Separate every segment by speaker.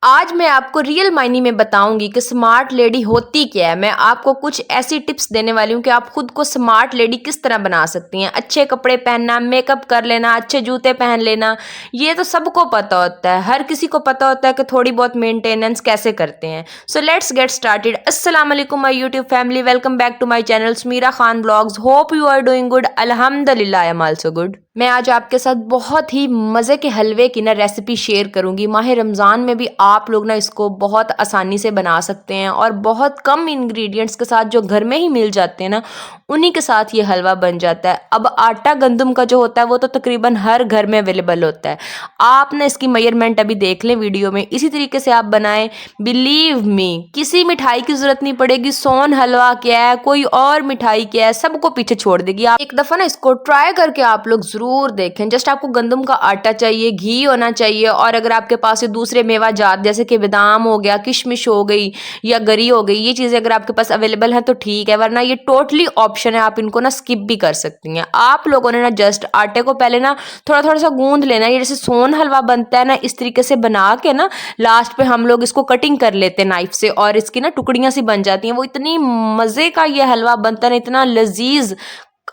Speaker 1: आज मैं आपको रियल मायने में बताऊंगी कि स्मार्ट लेडी होती क्या है। मैं आपको कुछ ऐसी टिप्स देने वाली हूँ कि आप खुद को स्मार्ट लेडी किस तरह बना सकती हैं। अच्छे कपड़े पहनना, मेकअप कर लेना, अच्छे जूते पहन लेना, ये तो सबको पता होता है। हर किसी को पता होता है कि थोड़ी बहुत मेंटेनेंस कैसे करते हैं। So let's get started. अस्सलाम वालेकुम my YouTube family, welcome back to my channel Sameera Khan vlogs. Hope you are doing good. अल्हम्दुलिल्लाह आई एम आल्सो गुड। मैं आज आपके साथ बहुत ही मज़े के हलवे की ना रेसिपी शेयर करूंगी। माह रमज़ान में भी आप लोग ना इसको बहुत आसानी से बना सकते हैं और बहुत कम इंग्रेडिएंट्स के साथ जो घर में ही मिल जाते हैं ना, उन्हीं के साथ ये हलवा बन जाता है। अब आटा गंदम का जो होता है वो तो तकरीबन हर घर में अवेलेबल होता है। आप ना इसकी मेजरमेंट अभी देख लें वीडियो में, इसी तरीके से आप बनाएं। बिलीव मी, किसी मिठाई की ज़रूरत नहीं पड़ेगी। सोन हलवा क्या है, कोई और मिठाई क्या है, सबको पीछे छोड़ देगी। आप एक दफ़ा ना इसको ट्राई करके आप लोग ज़रूर देखें। जस्ट आपको गंदम का आटा चाहिए, घी होना चाहिए, और अगर आपके पास ये दूसरे मेवा जात जैसे कि बादाम हो गया, किशमिश हो गई या गरी हो गई, ये चीज़ें अगर आपके पास अवेलेबल हैं तो ठीक है, वरना ये टोटली ऑप्शन है, आप इनको ना स्किप भी कर सकती हैं। आप लोगों ने ना जस्ट आटे को पहले ना थोड़ा थोड़ा सा गूंद लेना है। ये जैसे सोन हलवा बनता है ना, इस तरीके से बना के ना लास्ट पे हम लोग इसको कटिंग कर लेते हैं नाइफ से, और इसकी ना टुकड़ियाँ सी बन जाती हैं। वो इतनी मज़े का ये हलवा बनता है ना, इतना लजीज।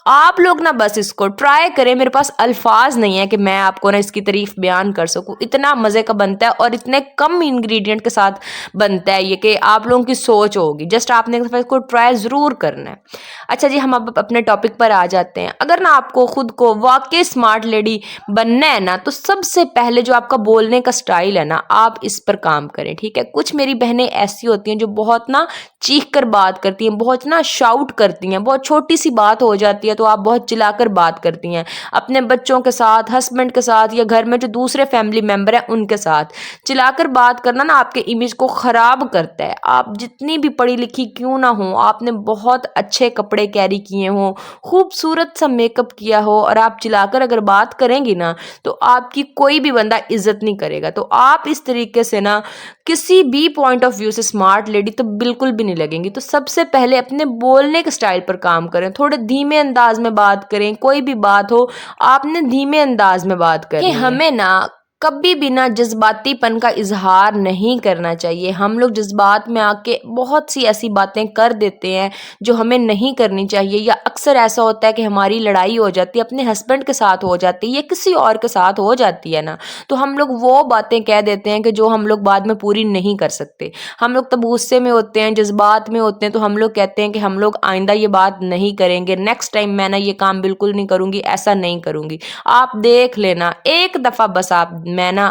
Speaker 1: आप लोग ना बस इसको ट्राई करें। मेरे पास अल्फाज नहीं है कि मैं आपको ना इसकी तारीफ बयान कर सकूं। इतना मज़े का बनता है और इतने कम इंग्रेडिएंट के साथ बनता है ये कि आप लोगों की सोच होगी। जस्ट आपने एक दफ़ा इसको ट्राई ज़रूर करना है। अच्छा जी, हम अब अपने टॉपिक पर आ जाते हैं। अगर ना आपको खुद को वाकई स्मार्ट लेडी बनना है ना, तो सबसे पहले जो आपका बोलने का स्टाइल है ना, आप इस पर काम करें, ठीक है। कुछ मेरी बहनें ऐसी होती हैं जो बहुत ना चीख कर बात करती हैं, बहुत ना शाउट करती हैं। बहुत छोटी सी बात हो जाती है तो आप बहुत चिल्लाकर बात करती हैं अपने बच्चों के साथ, हस्बैंड के साथ, या घर में जो दूसरे फैमिली मेंबर हैं उनके साथ। चिल्लाकर बात करना ना आपके इमेज को ख़राब करता है। आप जितनी भी पढ़ी लिखी क्यों ना हो, आपने बहुत अच्छे कपड़े कैरी किए हों, खूबसूरत सा मेकअप किया हो, और आप चिल्लाकर अगर बात करेंगी ना, तो आपकी कोई भी बंदा इज्जत नहीं करेगा। तो आप इस तरीके से ना किसी भी पॉइंट ऑफ व्यू से स्मार्ट लेडी तो बिल्कुल भी नहीं लगेंगी। तो सबसे पहले अपने बोलने के स्टाइल पर काम करें। थोड़े धीमे अंदाज में बात करें। कोई भी बात हो, आपने धीमे अंदाज में बात करनी है। हमें ना कभी भी ना जज्बातीपन का इजहार नहीं करना चाहिए। हम लोग जज्बात में आके बहुत सी ऐसी बातें कर देते हैं जो हमें नहीं करनी चाहिए। या अक्सर ऐसा होता है कि हमारी लड़ाई हो जाती है, अपने हस्बैंड के साथ हो जाती है या किसी और के साथ हो जाती है ना, तो हम लोग वो बातें कह देते हैं कि जो हम लोग बाद में पूरी नहीं कर सकते। हम लोग तब गुस्से में होते हैं, जज्बात में होते हैं, तो हम लोग कहते हैं कि हम लोग आइंदा ये बात नहीं करेंगे, नेक्स्ट टाइम मैं ना ये काम बिल्कुल नहीं करूँगी, ऐसा नहीं करूँगी। आप देख लेना एक दफ़ा बस, आप मैं ना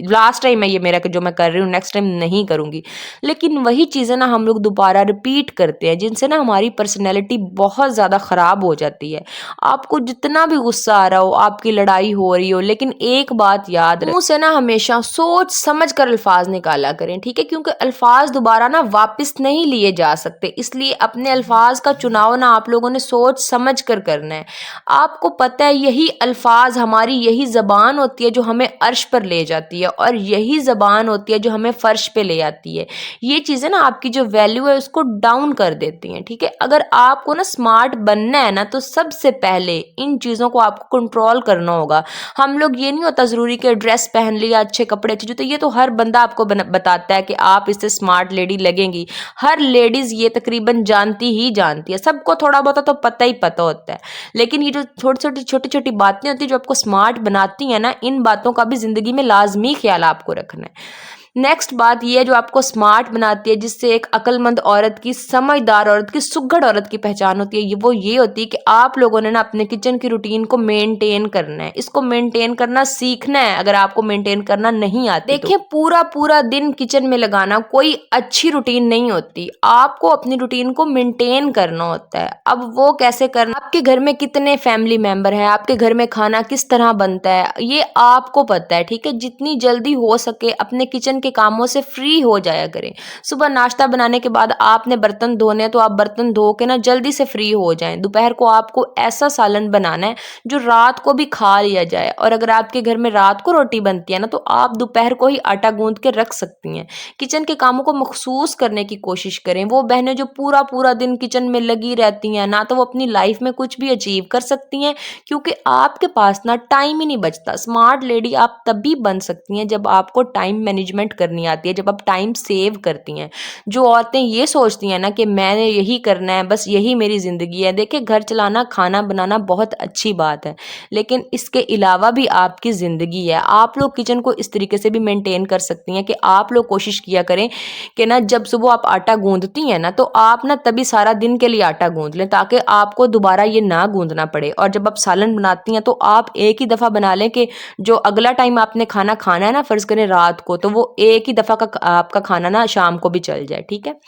Speaker 1: लास्ट टाइम है ये मेरा कि जो मैं कर रही हूँ, नेक्स्ट टाइम नहीं करूँगी। लेकिन वही चीज़ें ना हम लोग दोबारा रिपीट करते हैं, जिनसे ना हमारी पर्सनैलिटी बहुत ज़्यादा ख़राब हो जाती है। आपको जितना भी गुस्सा आ रहा हो, आपकी लड़ाई हो रही हो, लेकिन एक बात याद रखें, मुँह से ना हमेशा सोच समझ कर अल्फाज निकाला करें, ठीक है। क्योंकि अल्फाज दोबारा ना वापस नहीं लिए जा सकते, इसलिए अपने अल्फाज का चुनाव ना आप लोगों ने सोच समझ कर करना है। आपको पता है यही अल्फाज, हमारी यही ज़बान होती है जो हमें अर्श पर ले जाती है, और यही ज़बान होती है जो हमें फ़र्श पे ले आती है। ये चीज़ें ना आपकी जो वैल्यू है उसको डाउन कर देती हैं, ठीक है। अगर आपको ना स्मार्ट बनना है ना, तो सबसे पहले इन चीज़ों को आपको कंट्रोल करना होगा। हम लोग, ये नहीं होता ज़रूरी कि ड्रेस पहन लिया, अच्छे कपड़े, अच्छे जूते, ये तो हर बंदा आपको बताता है कि आप इससे स्मार्ट लेडी लगेंगी। हर लेडीज़ ये तकरीबन जानती ही जानती है, सबको थोड़ा बहुत तो पता होता है। लेकिन ये जो छोटी छोटी बातें होती हैं जो आपको स्मार्ट बनाती हैं ना, इन बातों का भी ज़िंदगी में लाजमी ख्याल आपको रखना है। नेक्स्ट बात ये है जो आपको स्मार्ट बनाती है, जिससे एक अक्लमंद औरत की, समझदार औरत की, सुघड़ औरत की पहचान होती है, वो ये होती है कि आप लोगों ने ना अपने किचन की रूटीन को मेंटेन करना है। इसको मेंटेन करना सीखना है। अगर आपको मेंटेन करना नहीं आती, देखिए पूरा पूरा दिन किचन में लगाना कोई अच्छी रूटीन नहीं होती। आपको अपनी रूटीन को मेंटेन करना होता है। अब वो कैसे करना, आपके घर में कितने फैमिली मेंबर हैं, आपके घर में खाना किस तरह बनता है, ये आपको पता है, ठीक है। जितनी जल्दी हो सके अपने किचन के कामों से फ्री हो जाया करें। सुबह नाश्ता बनाने के बाद आपने बर्तन धोने हैं तो आप बर्तन धो के ना जल्दी से फ्री हो जाएं। दोपहर को आपको ऐसा सालन बनाना है जो रात को भी खा लिया जाए, और अगर आपके घर में रात को रोटी बनती है ना, तो आप दोपहर को ही आटा गूंद के रख सकती हैं। किचन के कामों को मखसूस करने की कोशिश करें। वो बहनें जो पूरा पूरा दिन किचन में लगी रहती हैं ना, तो वो अपनी लाइफ में कुछ भी अचीव कर सकती हैं, क्योंकि आपके पास ना टाइम ही नहीं बचता। स्मार्ट लेडी आप तभी बन सकती हैं जब आपको टाइम मैनेजमेंट मैनेजमेंट करनी आती है, जब आप टाइम सेव करती हैं। जो औरतें ये सोचती हैं ना कि मैंने यही करना है, बस यही मेरी ज़िंदगी है। देखिए, घर चलाना, खाना बनाना बहुत अच्छी बात है, लेकिन इसके अलावा भी आपकी ज़िंदगी है। आप लोग किचन को इस तरीके से भी मेंटेन कर सकती हैं कि आप लोग कोशिश किया करें कि ना जब सुबह आप आटा गूँधती हैं ना, तो आप ना तभी सारा दिन के लिए आटा गूँध लें, ताकि आपको दोबारा ये ना गूँधना पड़े। और जब आप सालन बनाती हैं तो आप एक ही दफ़ा बना लें कि जो अगला टाइम आपने खाना खाना है ना, फ़र्ज़ करें रात को, तो वो एक ही दफ़ा का आपका खाना ना शाम को भी चल जाए, ठीक है।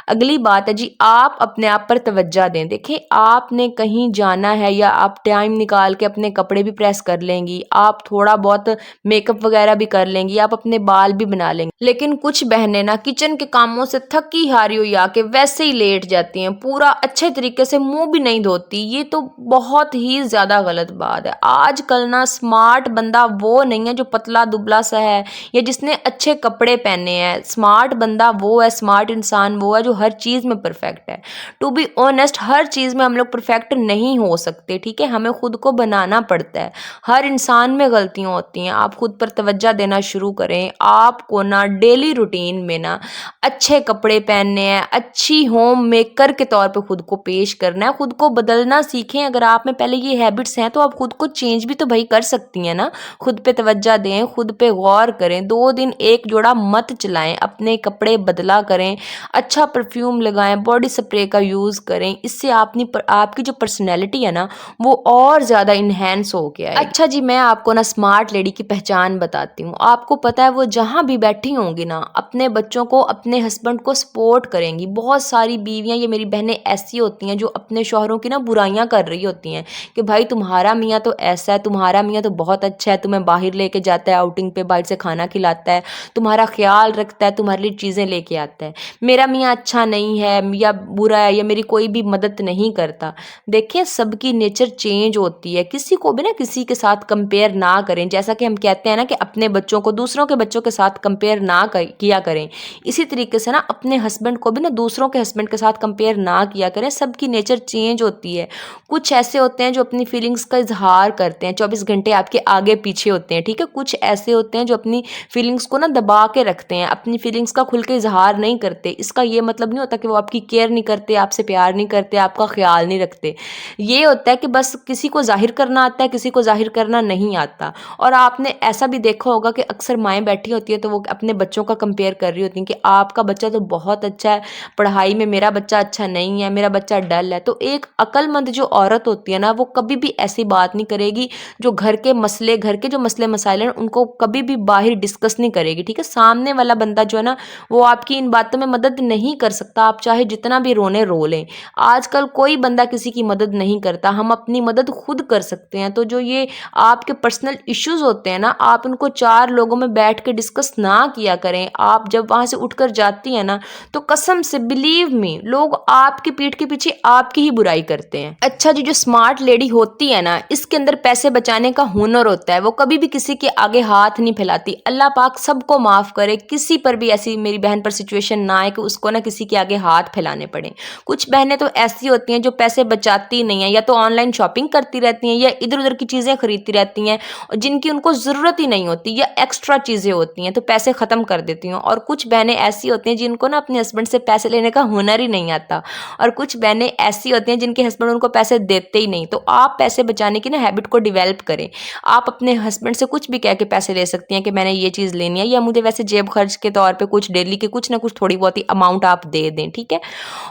Speaker 1: अगली बात है जी, आप अपने आप पर तवज्जो दें। देखिए, आपने कहीं जाना है या आप टाइम निकाल के अपने कपड़े भी प्रेस कर लेंगी, आप थोड़ा बहुत मेकअप वगैरह भी कर लेंगी, आप अपने बाल भी बना लेंगी। लेकिन कुछ बहनें ना किचन के कामों से थकी हारी हुई आके वैसे ही लेट जाती हैं, पूरा अच्छे तरीके से मुंह भी नहीं धोती। ये तो बहुत ही ज़्यादा गलत बात है। आजकल ना स्मार्ट बंदा वो नहीं है जो पतला दुबला सा है या जिसने अच्छे कपड़े पहने हैं। स्मार्ट बंदा वो है, स्मार्ट इंसान वो है जो हर चीज़ में परफेक्ट है। टू बी ऑनेस्ट, हर चीज़ में हम लोग परफेक्ट नहीं हो सकते, ठीक है। हमें खुद को बनाना पड़ता है। हर इंसान में गलतियाँ होती हैं। आप खुद पर तवज्जो देना शुरू करें। आपको ना डेली रूटीन में ना अच्छे कपड़े पहनने हैं, अच्छी होम मेकर के तौर पे खुद को पेश करना है। खुद को बदलना सीखें। अगर आप में पहले ये हैबिट्स हैं तो आप खुद को चेंज भी तो भाई कर सकती हैं ना। खुद पे तवज्जो दें, खुद पे गौर करें। 2 दिन एक जोड़ा मत चलाएं, अपने कपड़े बदला करें, अच्छा परफ्यूम लगाएं, बॉडी स्प्रे का यूज़ करें। इससे आपकी जो पर्सनैलिटी है ना, वो और ज़्यादा इन्हेंस हो के आएगी। अच्छा जी, मैं आपको ना स्मार्ट लेडी की पहचान बताती हूँ। आपको पता है वो जहाँ भी बैठी होंगी ना, अपने बच्चों को, अपने हस्बैंड को सपोर्ट करेंगी। बहुत सारी बीवियाँ, ये मेरी बहनें ऐसी होती हैं जो अपने शौहरों की ना बुराइयाँ कर रही होती हैं कि भाई तुम्हारा मियाँ तो ऐसा है, तुम्हारा मियाँ तो बहुत अच्छा है, तुम्हें बाहर लेके जाता है आउटिंग पे, बाहर से खाना खिलाता है, तुम्हारा ख्याल रखता है, तुम्हारे लिए चीज़ें लेके आता है। मेरा मियाँ अच्छा नहीं है या बुरा है या मेरी कोई भी मदद नहीं करता। देखिए, सबकी नेचर चेंज होती है। किसी को भी ना किसी के साथ कंपेयर ना करें। जैसा कि हम कहते हैं ना कि अपने बच्चों को दूसरों के बच्चों के साथ कंपेयर ना किया करें, इसी तरीके से ना अपने हस्बैंड को भी ना दूसरों के हस्बैंड के साथ कंपेयर ना किया करें। सबकी नेचर चेंज होती है। कुछ ऐसे होते हैं जो अपनी फीलिंग्स का इजहार करते हैं, 24 घंटे आपके आगे पीछे होते हैं, ठीक है। कुछ ऐसे होते हैं जो अपनी फीलिंग्स को ना दबा के रखते हैं, अपनी फीलिंग्स का खुल के इजहार नहीं करते। इसका ये मतलब नहीं होता कि वो आपकी केयर नहीं करते, आपसे प्यार नहीं करते, आपका ख्याल नहीं रखते। ये होता है कि बस किसी को जाहिर करना आता है, किसी को जाहिर करना नहीं आता। और आपने ऐसा भी देखा होगा कि अक्सर माएँ बैठी होती है तो वो अपने बच्चों का कंपेयर कर रही होती हैं कि आपका बच्चा तो बहुत अच्छा है पढ़ाई में, मेरा बच्चा अच्छा नहीं है, मेरा बच्चा डल है। तो एक अक्लमंद जो औरत होती है ना, वो कभी भी ऐसी बात नहीं करेगी जो घर के मसले, घर के जो मसले मसाइल हैं उनको कभी भी बाहर डिस्कस नहीं करेगी, ठीक है। सामने वाला बंदा जो है ना, वो आपकी इन बातों में मदद नहीं कर सकता, आप चाहे जितना भी रोने रो लें। आजकल कोई बंदा किसी की मदद नहीं करता, हम अपनी मदद खुद कर सकते हैं। तो जो ये आपके पर्सनल इश्यूज होते हैं ना, आप उनको 4 लोगों में बैठ के डिस्कस ना किया करें। आप जब वहाँ से उठकर जाती हैं ना, तो कसम से बिलीव मी, लोग आपकी पीठ के पीछे आपकी ही बुराई करते हैं। अच्छा जी, जो स्मार्ट लेडी होती है ना, इसके अंदर पैसे बचाने का हुनर होता है। वो कभी भी किसी के आगे हाथ नहीं फैलाती। अल्लाह पाक सबको माफ़ करे, किसी पर भी ऐसी मेरी बहन पर सिचुएशन ना आए कि उसको ना किसी के आगे हाथ फैलाने पड़े। कुछ बहनें तो ऐसी होती हैं जो पैसे बचाती नहीं है, या तो ऑनलाइन शॉपिंग करती रहती हैं या इधर उधर की चीज़ें खरीदती रहती हैं जिनकी उनको ज़रूरत ही नहीं होती, या एक्स्ट्रा चीज़ें होती हैं तो पैसे ख़त्म कर देती हैं। और कुछ बहनें ऐसी होती हैं जिनको ना अपने हस्बैंड से पैसे लेने का हुनर ही नहीं आता। और कुछ बहनें ऐसी होती हैं जिनके हस्बैंड उनको पैसे देते ही नहीं। तो आप पैसे बचाने की ना हैबिट को डिवेल्प करें। आप अपने हस्बैंड से कुछ भी कह के पैसे ले सकती हैं कि मैंने ये चीज़ लेनी है, या मुझे वैसे जेब खर्च के तौर पे कुछ डेली के कुछ ना कुछ थोड़ी बहुत ही अमाउंट आप दे दें, ठीक है।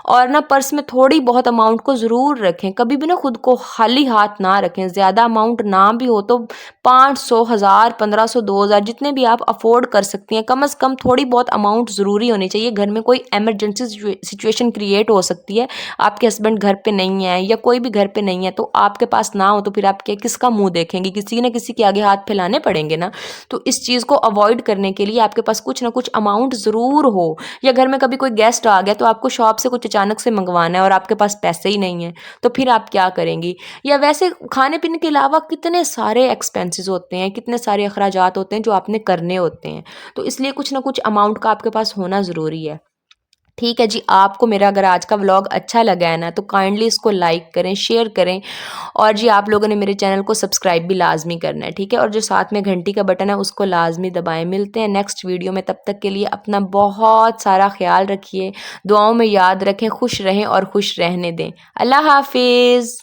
Speaker 1: और ना पर्स में थोड़ी बहुत अमाउंट को ज़रूर रखें। कभी भी ना खुद को खाली हाथ ना रखें। ज़्यादा अमाउंट ना भी हो तो 500, 1000, 1500, 2000 जितने भी आप अफोर्ड कर सकती हैं, कम से कम थोड़ी बहुत अमाउंट ज़रूरी होनी चाहिए। घर में कोई एमरजेंसी सिचुएशन क्रिएट हो सकती है, आपके हस्बैंड घर पे नहीं है या कोई भी घर पे नहीं है, तो आपके पास ना हो तो फिर आप किसका मुंह देखेंगे, किसी न किसी के आगे हाथ फैलाने पड़ेंगे ना। तो इस चीज़ को अवॉइड करने के लिए आपके पास कुछ ना कुछ अमाउंट ज़रूर हो। या घर में कभी कोई गेस्ट आ गया तो आपको शॉप से कुछ अचानक से मंगवाना है और आपके पास पैसे ही नहीं है, तो फिर आप क्या करेंगी। या वैसे खाने पीने के अलावा कितने सारे एक्सपेंसेस होते हैं, कितने सारे अखराजात होते हैं जो आपने करने होते हैं। तो इसलिए कुछ ना कुछ अमाउंट का आपके पास होना ज़रूरी है। ठीक है जी, आपको मेरा अगर आज का व्लॉग अच्छा लगा है ना तो काइंडली इसको लाइक करें, शेयर करें और जी आप लोगों ने मेरे चैनल को सब्सक्राइब भी लाज़मी करना है, ठीक है? और जो साथ में घंटी का बटन है उसको लाज़मी दबाएँ। मिलते हैं नेक्स्ट वीडियो में, तब तक के लिए अपना बहुत सारा ख़्याल रखिए, दुआओं में याद रखें, खुश रहें और खुश रहने दें। अल्लाह हाफ़िज़।